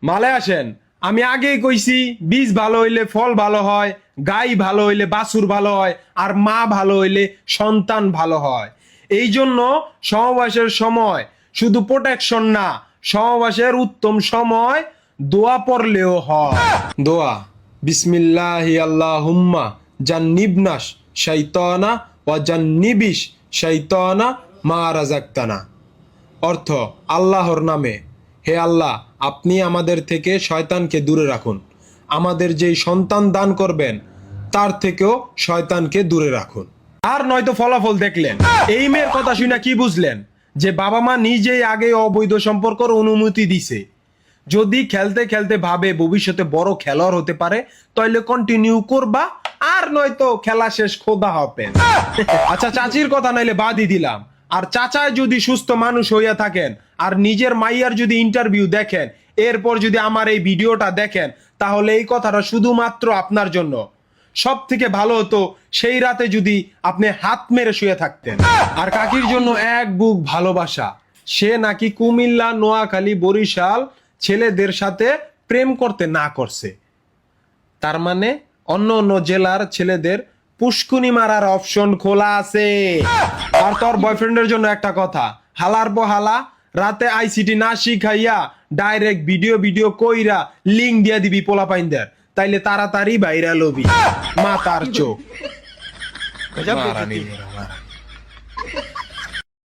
মালে আসেন, আমি আগেই কইছি বীজ ভালো হইলে ফল ভালো হয়, গাই ভালো হইলে বাছুর ভালো হয়, আর মা ভালো হইলে সন্তান ভালো হয়। এই জন্য সহবাসের সময় শুধু প্রোটেকশন না, সহবাসের উত্তম সময় দোয়া পড়লেও হয়। দোয়া বিসমিল্লাহি আল্লাহুম্মা জান্নিবনাস শাইতানা ওয়া জান্নিবিশ শাইতানা মা রাযাকতানা। অর্থ আল্লাহর নামে, হে আল্লাহ, আপনি আমাদের থেকে শয়তানকে দূরে রাখুন, আমাদের যেই সন্তান দান করবেন তার থেকেও শয়তানকে দূরে রাখুন। আর নয়তো ফলাফল দেখলেন। এই মেয়ের কথা শুনে কি বুঝলেন? যে বাবা মা নিজেই আগে অবৈধ সম্পর্কের অনুমতি দিছে। যদি খেলতে খেলতে ভাবে ভবিষ্যতে বড় খেলোয়াড় হতে পারে, তাহলে কন্টিনিউ করবা, আর নয়তো খেলা শেষ, খোদা হাফেজ। আচ্ছা, চাচির কথা নাইলে বাদই দিলাম। আর চাচায় যদি সুস্থ মানুষ হইয়া থাকেন আর নিজের মাইয়ার যদি ইন্টারভিউ দেখেন, এরপর যদি আমার এই ভিডিওটা দেখেন, তাহলে এই কথাটা শুধুমাত্র আপনার জন্য। সব থেকে ভালো হতো সেই রাতে যদি আপনি হাত মেরে শুয়ে থাকতেন। আর কাকির জন্য এক বুক ভালোবাসা। সে নাকি কুমিল্লা, নোয়াখালী, বরিশাল ছেলেদের সাথে প্রেম করতে না করছে। তার মানে অন্য অন্য জেলার ছেলেদের পুষ্কুনি মারার অপশন খোলা আছে। আর তোর বয়ফ্রেন্ডের জন্য একটা কথা, হালার পর হালা রাতে আইসিটি না শিখাইয়া ডাইরেক্ট ভিডিও ভিডিও কইরা লিঙ্ক দিয়া দিবি পোলাপাইনদের, তাইলে তাড়াতাড়ি ভাইরাল হবি। মাতার চোখ।